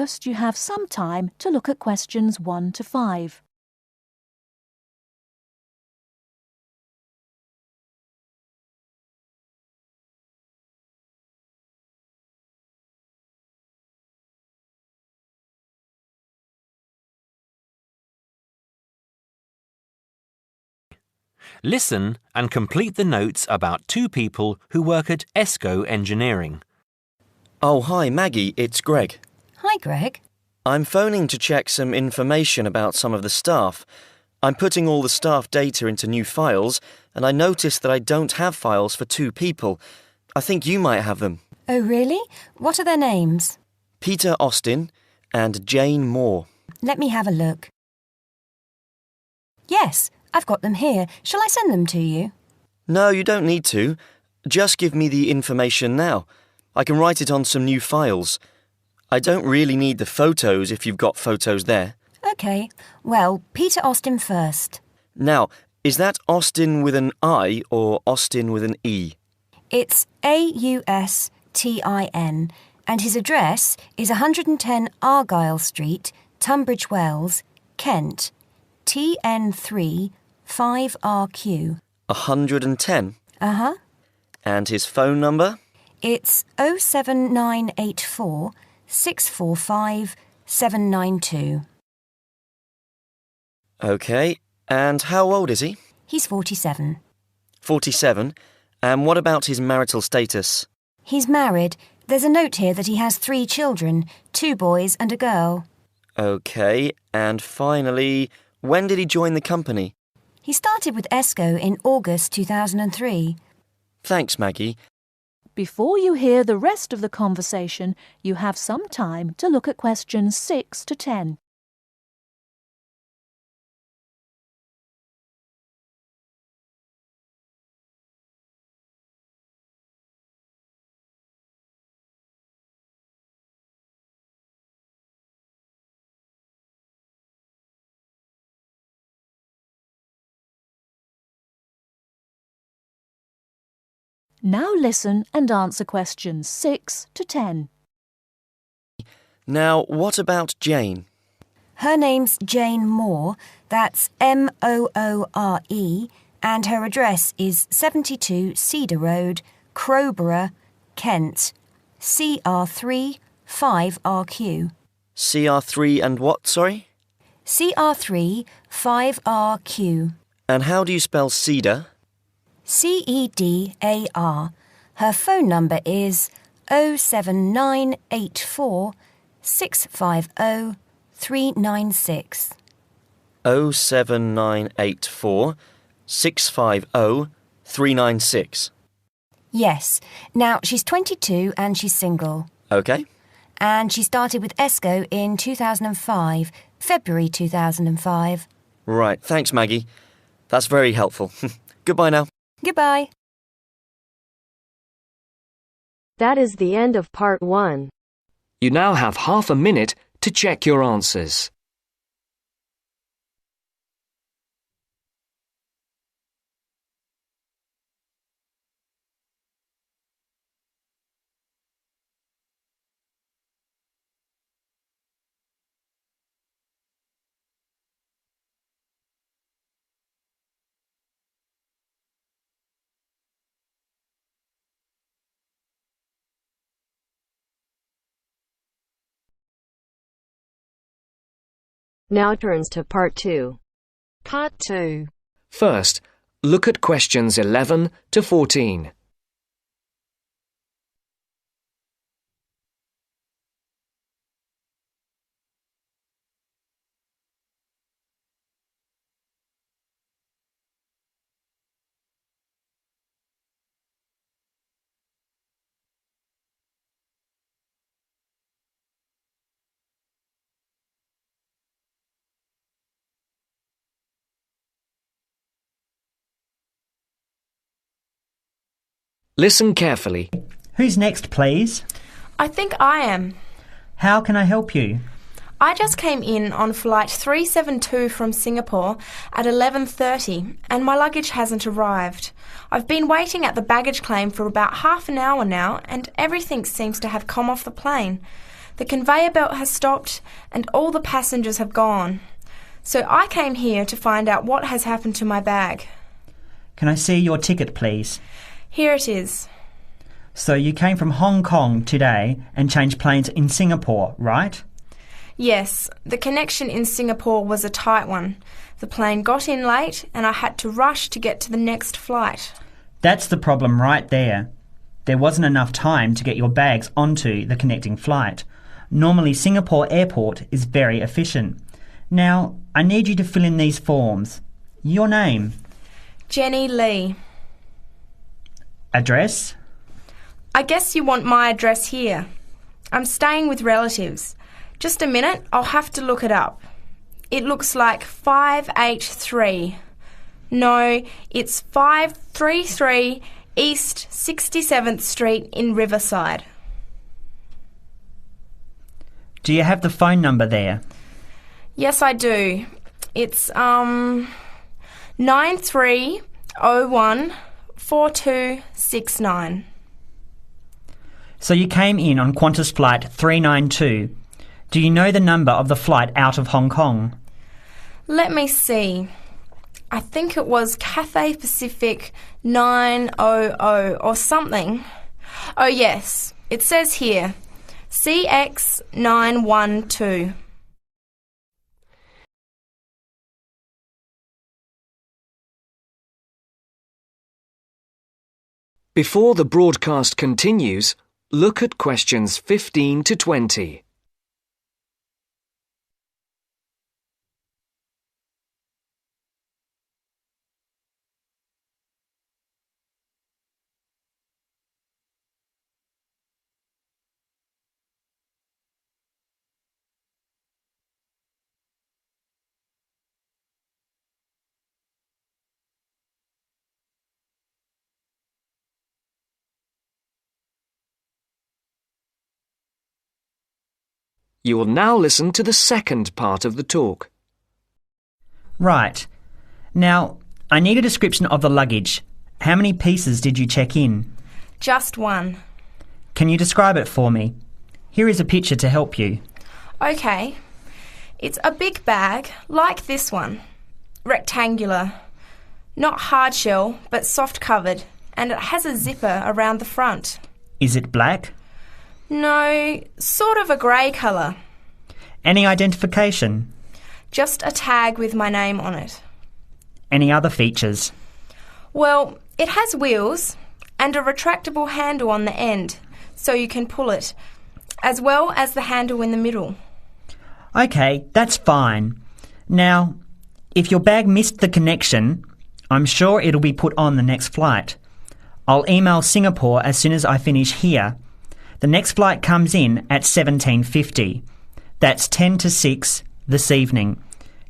First, you have some time to look at questions 1 to 5. Listen and complete the notes about 2 people who work at ESCO Engineering. Oh, hi, Maggie, it's Greg. Hi, Greg. I'm phoning to check some information about some of the staff. I'm putting all the staff data into new files, and I noticed that I don't have files for 2 people. I think you might have them. Oh, really? What are their names? Peter Austin and Jane Moore. Let me have a look. Yes, I've got them here. Shall I send them to you? No, you don't need to. Just give me the information now. I can write it on some new files. I don't really need the photos if you've got photos there. OK. Well, Peter Austin first. Now, is that Austin with an I or Austin with an E? It's Austin, and his address is 110 Argyle Street, Tunbridge Wells, Kent, TN3 5RQ. 110? Uh-huh. And his phone number? It's 07984 645 792. OK. And how old is he? He's 47. 47. And what about his marital status? He's married. There's a note here that he has 3 children, 2 boys and a girl. OK. And finally, when did he join the company? He started with ESCO in August 2003. Thanks, Maggie. Before you hear the rest of the conversation, you have some time to look at questions 6 to 10. Now listen and answer questions 6 to 10. Now, what about Jane? Her name's Jane Moore, that's Moore, and her address is 72 Cedar Road, Crowborough, Kent, CR3 5RQ. CR3 and what, sorry? CR3 5RQ. And how do you spell cedar? CEDAR. Her phone number is 07984 650 396. 07984 650 396. Yes. Now, she's 22 and she's single. OK. And she started with ESCO in 2005, February 2005. Right, thanks, Maggie. That's very helpful. Goodbye now. Goodbye. That is the end of part 1. You now have half a minute to check your answers. Now turns to part 2. Part 2. First, look at questions 11 to 14. Listen carefully. Who's next, please? I think I am. How can I help you? I just came in on flight 372 from Singapore at 11:30 and my luggage hasn't arrived. I've been waiting at the baggage claim for about half an hour now and everything seems to have come off the plane. The conveyor belt has stopped and all the passengers have gone. So I came here to find out what has happened to my bag. Can I see your ticket, please? Here it is. So you came from Hong Kong today and changed planes in Singapore, right? Yes, the connection in Singapore was a tight one. The plane got in late and I had to rush to get to the next flight. That's the problem right there. There wasn't enough time to get your bags onto the connecting flight. Normally Singapore Airport is very efficient. Now, I need you to fill in these forms. Your name. Jenny Lee. Address. I guess you want my address here. I'm staying with relatives. Just a minute, I'll have to look it up. It looks like 583. No, it's 533 East 67th Street in Riverside. Do you have the phone number there? Yes, I do. It's 93014269. So you came in on Qantas Flight 392. Do you know the number of the flight out of Hong Kong? Let me see. I think it was Cathay Pacific 900 or something. Oh yes, it says here, CX 912. Before the broadcast continues, look at questions 15 to 20. You will now listen to the second part of the talk. Right. Now, I need a description of the luggage. How many pieces did you check in? Just one. Can you describe it for me? Here is a picture to help you. Okay. It's a big bag, like this one. Rectangular. Not hard shell, but soft covered, and it has a zipper around the front. Is it black? No, sort of a grey colour. Any identification? Just a tag with my name on it. Any other features? Well, it has wheels and a retractable handle on the end, so you can pull it, as well as the handle in the middle. OK, that's fine. Now, if your bag missed the connection, I'm sure it'll be put on the next flight. I'll email Singapore as soon as I finish here. The next flight comes in at 17:50. That's 10 to 6 this evening.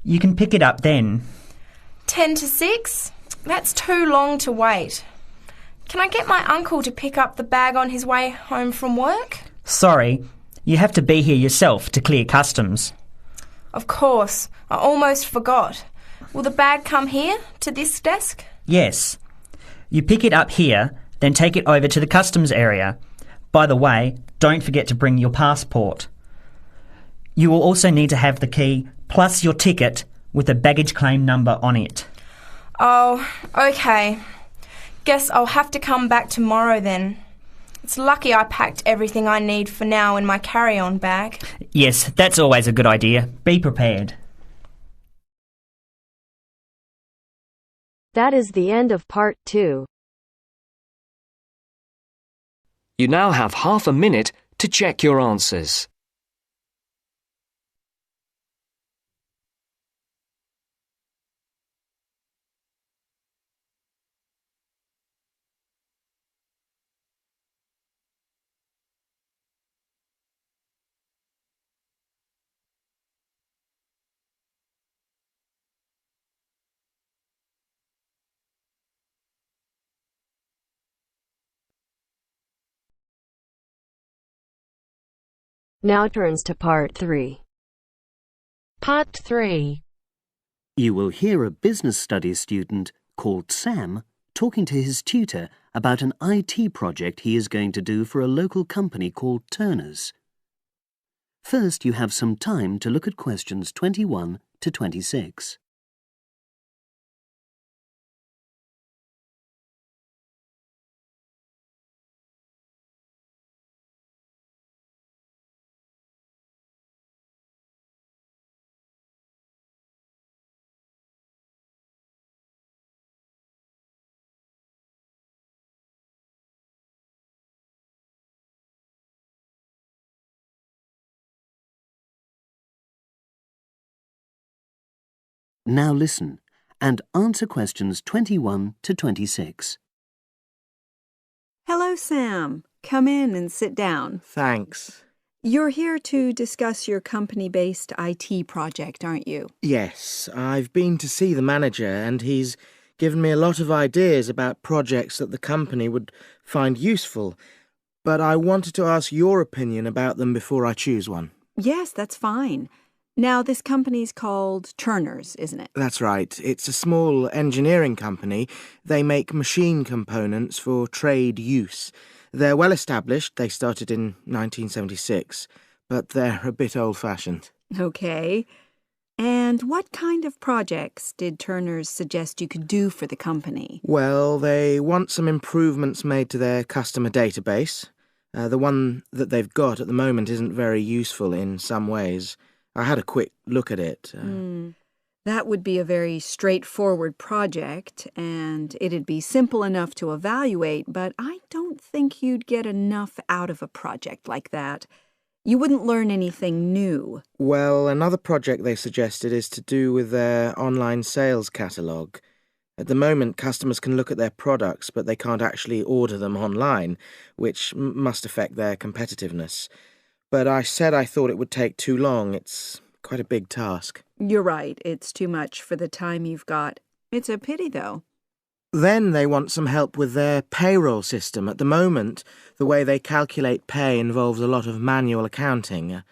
You can pick it up then. 10 to 6? That's too long to wait. Can I get my uncle to pick up the bag on his way home from work? Sorry, you have to be here yourself to clear customs. Of course, I almost forgot. Will the bag come here, to this desk? Yes. You pick it up here, then take it over to the customs area. By the way, don't forget to bring your passport. You will also need to have the key plus your ticket with a baggage claim number on it. Oh, okay. Guess I'll have to come back tomorrow then. It's lucky I packed everything I need for now in my carry-on bag. Yes, that's always a good idea. Be prepared. That is the end of part 2. You now have half a minute to check your answers. Now turns to part 3. Part 3. You will hear a business studies student called Sam talking to his tutor about an IT project he is going to do for a local company called Turner's. First, you have some time to look at questions 21 to 26. Now listen and answer questions 21 to 26. Hello, Sam. Come in and sit down. Thanks. You're here to discuss your company-based IT project, aren't you? Yes, I've been to see the manager and he's given me a lot of ideas about projects that the company would find useful, but I wanted to ask your opinion about them before I choose one. Yes, that's fine. Now, this company's called Turner's, isn't it? That's right. It's a small engineering company. They make machine components for trade use. They're well established. They started in 1976, but they're a bit old-fashioned. Okay. And what kind of projects did Turner's suggest you could do for the company? Well, they want some improvements made to their customer database. The one that they've got at the moment isn't very useful in some ways. I had a quick look at it. That would be a very straightforward project, and it'd be simple enough to evaluate, but I don't think you'd get enough out of a project like that. You wouldn't learn anything new. Well, another project they suggested is to do with their online sales catalogue. At the moment, customers can look at their products, but they can't actually order them online, which must affect their competitiveness. But I said I thought it would take too long. It's quite a big task. You're right. It's too much for the time you've got. It's a pity, though. Then they want some help with their payroll system. At the moment, the way they calculate pay involves a lot of manual accounting.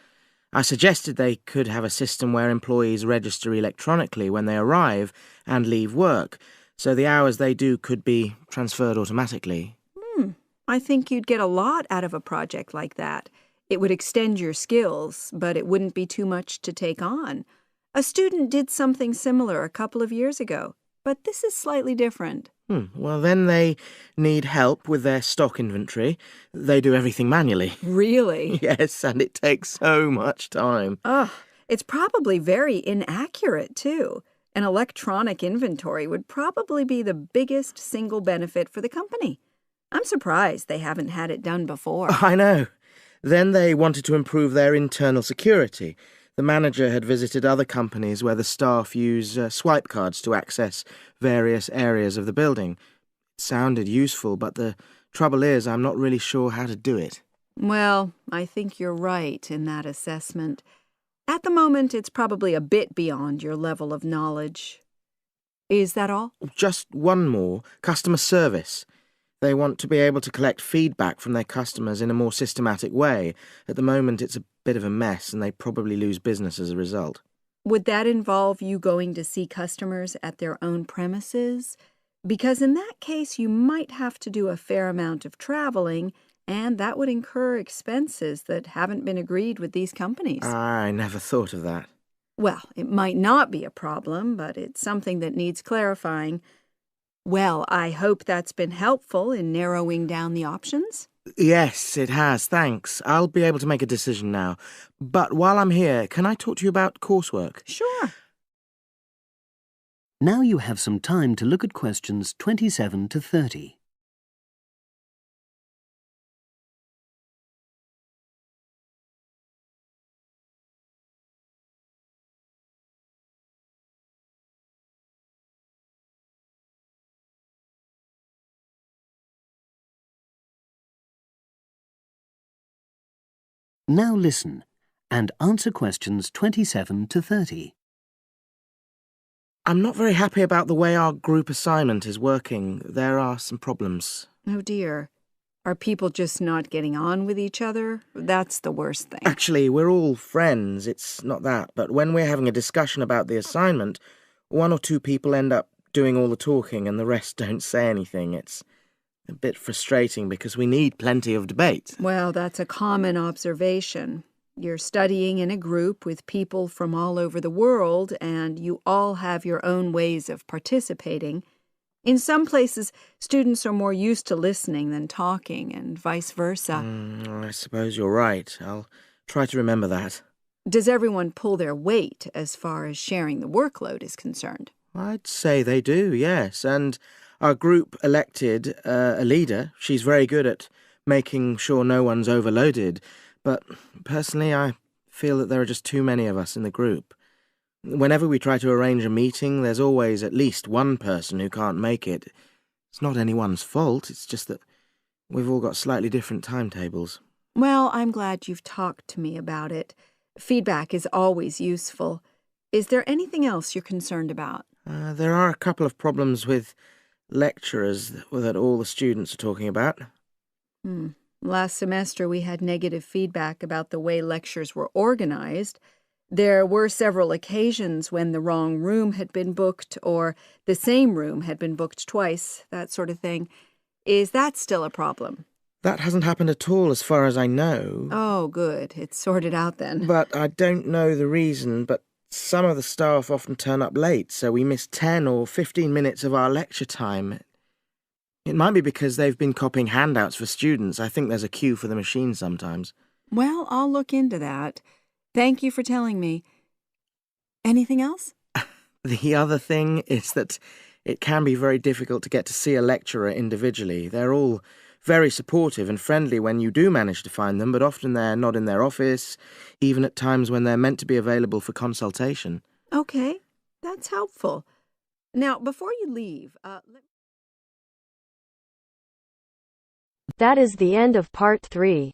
I suggested they could have a system where employees register electronically when they arrive and leave work, so the hours they do could be transferred automatically. I think you'd get a lot out of a project like that. It would extend your skills, but it wouldn't be too much to take on. A student did something similar a couple of years ago, but this is slightly different. Well, then they need help with their stock inventory. They do everything manually. Really? Yes, and it takes so much time. It's probably very inaccurate, too. An electronic inventory would probably be the biggest single benefit for the company. I'm surprised they haven't had it done before. I know. Then they wanted to improve their internal security. The manager had visited other companies where the staff use swipe cards to access various areas of the building. It sounded useful, but the trouble is I'm not really sure how to do it. Well, I think you're right in that assessment. At the moment, it's probably a bit beyond your level of knowledge. Is that all? Just one more. Customer service. They want to be able to collect feedback from their customers in a more systematic way. At the moment, it's a bit of a mess, and they probably lose business as a result. Would that involve you going to see customers at their own premises? Because in that case, you might have to do a fair amount of traveling, and that would incur expenses that haven't been agreed with these companies. I never thought of that. Well, it might not be a problem, but it's something that needs clarifying. Well, I hope that's been helpful in narrowing down the options. Yes, it has, thanks. I'll be able to make a decision now. But while I'm here, can I talk to you about coursework? Sure. Now you have some time to look at questions 27 to 30. Now listen and answer questions 27 to 30. I'm not very happy about the way our group assignment is working. There are some problems. Oh, dear. Are people just not getting on with each other? That's the worst thing. Actually, we're all friends. It's not that. But when we're having a discussion about the assignment, one or two people end up doing all the talking and the rest don't say anything. It's a bit frustrating because we need plenty of debate. Well, that's a common observation. You're studying in a group with people from all over the world, and you all have your own ways of participating. In some places, students are more used to listening than talking, and vice versa. I suppose you're right. I'll try to remember that. Does everyone pull their weight as far as sharing the workload is concerned? I'd say they do, yes. And our group elected a leader. She's very good at making sure no one's overloaded. But personally, I feel that there are just too many of us in the group. Whenever we try to arrange a meeting, there's always at least one person who can't make it. It's not anyone's fault, it's just that we've all got slightly different timetables. Well, I'm glad you've talked to me about it. Feedback is always useful. Is there anything else you're concerned about? There are a couple of problems with lecturers that all the students are talking about. Last semester we had negative feedback about the way lectures were organized. There were several occasions when the wrong room had been booked or the same room had been booked twice, that sort of thing. Is that still a problem? That hasn't happened at all as far as I know. Oh, good. It's sorted out then. But I don't know the reason, but some of the staff often turn up late, so we miss 10 or 15 minutes of our lecture time. It might be because they've been copying handouts for students. I think there's a queue for the machine sometimes. Well, I'll look into that. Thank you for telling me. Anything else? The other thing is that it can be very difficult to get to see a lecturer individually. They're all very supportive and friendly when you do manage to find them, but often they're not in their office, even at times when they're meant to be available for consultation. Okay, that's helpful. Now, before you leave, That is the end of part 3.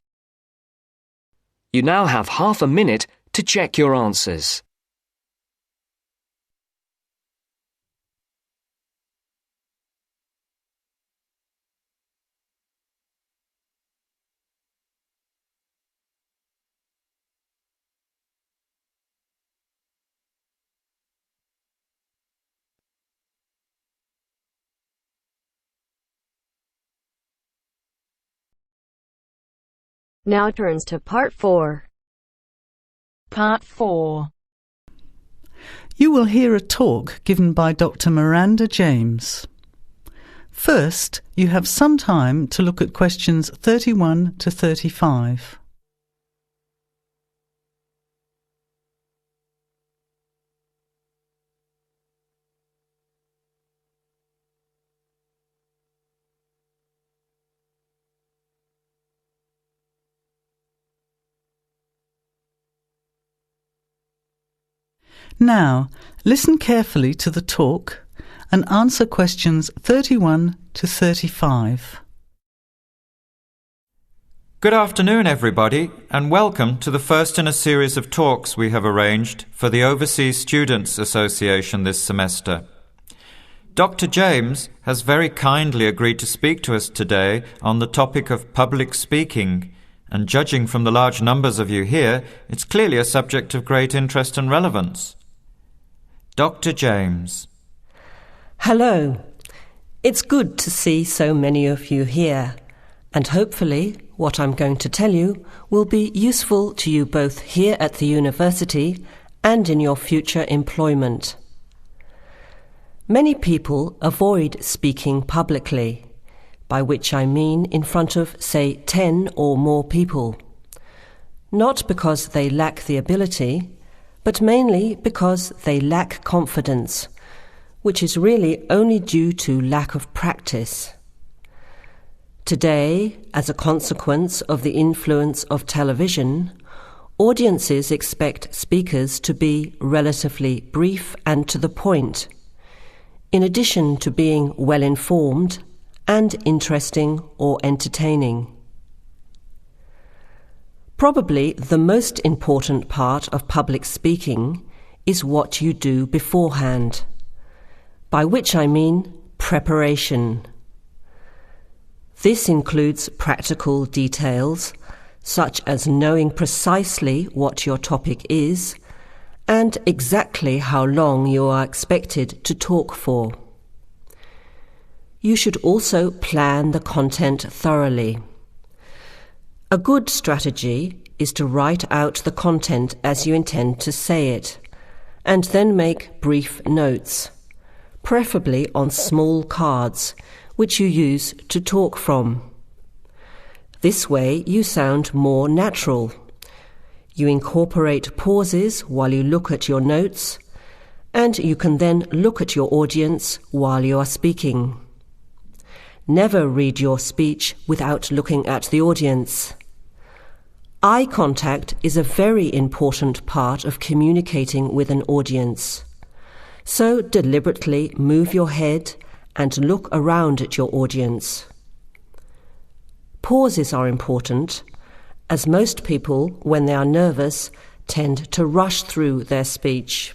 You now have half a minute to check your answers. Now turns to part 4. Part 4. You will hear a talk given by Dr. Miranda James. First, you have some time to look at questions 31 to 35. Now, listen carefully to the talk and answer questions 31 to 35. Good afternoon, everybody, and welcome to the first in a series of talks we have arranged for the Overseas Students Association this semester. Dr. James has very kindly agreed to speak to us today on the topic of public speaking, and judging from the large numbers of you here, it's clearly a subject of great interest and relevance. Dr. James. Hello. It's good to see so many of you here, and hopefully what I'm going to tell you will be useful to you both here at the university and in your future employment. Many people avoid speaking publicly, by which I mean in front of, say, 10 or more people. Not because they lack the ability, but mainly because they lack confidence, which is really only due to lack of practice. Today, as a consequence of the influence of television, audiences expect speakers to be relatively brief and to the point, in addition to being well informed and interesting or entertaining. Probably the most important part of public speaking is what you do beforehand, by which I mean preparation. This includes practical details, such as knowing precisely what your topic is and exactly how long you are expected to talk for. You should also plan the content thoroughly. A good strategy is to write out the content as you intend to say it, and then make brief notes, preferably on small cards, which you use to talk from. This way you sound more natural. You incorporate pauses while you look at your notes, and you can then look at your audience while you are speaking. Never read your speech without looking at the audience. Eye contact is a very important part of communicating with an audience. So deliberately move your head and look around at your audience. Pauses are important, as most people, when they are nervous, tend to rush through their speech.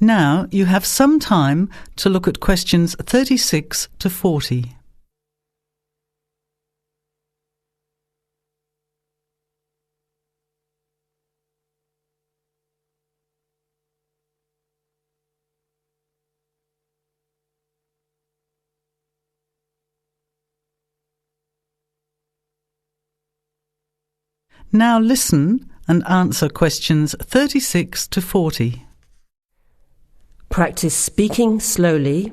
Now you have some time to look at questions 36 to 40. Now listen and answer questions 36 to 40. Practice speaking slowly.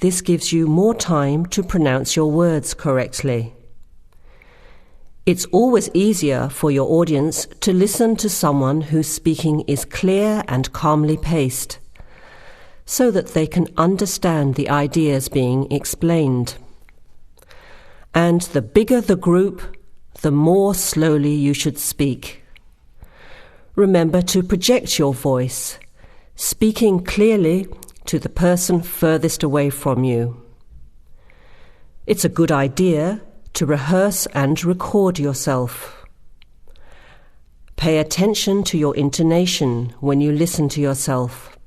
This gives you more time to pronounce your words correctly. It's always easier for your audience to listen to someone whose speaking is clear and calmly paced, so that they can understand the ideas being explained. And the bigger the group, the more slowly you should speak. Remember to project your voice, speaking clearly to the person furthest away from you. It's a good idea to rehearse and record yourself. Pay attention to your intonation when you listen to yourself.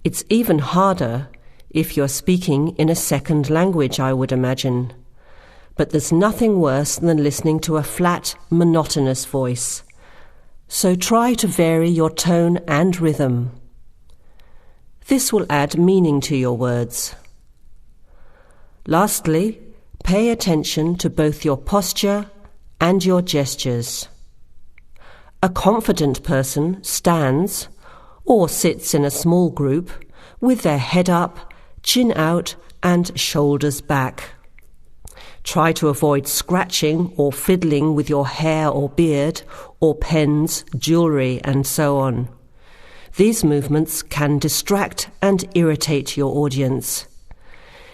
It's even harder if you're speaking in a second language, I would imagine. But there's nothing worse than listening to a flat, monotonous voice. So try to vary your tone and rhythm. This will add meaning to your words. Lastly, pay attention to both your posture and your gestures. A confident person stands or sits in a small group with their head up, chin out, and shoulders back. Try to avoid scratching or fiddling with your hair or beard, or pens, jewellery, and so on. These movements can distract and irritate your audience.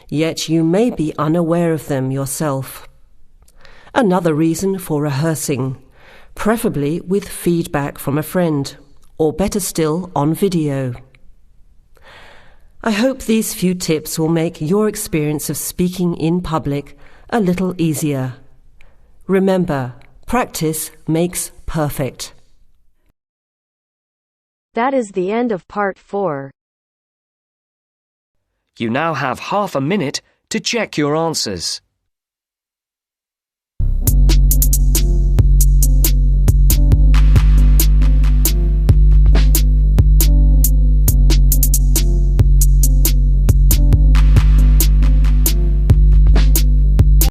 Yet you may be unaware of them yourself. Another reason for rehearsing, preferably with feedback from a friend, or better still, on video. I hope these few tips will make your experience of speaking in public a little easier. Remember, practice makes perfect. That is the end of part 4. You now have half a minute to check your answers.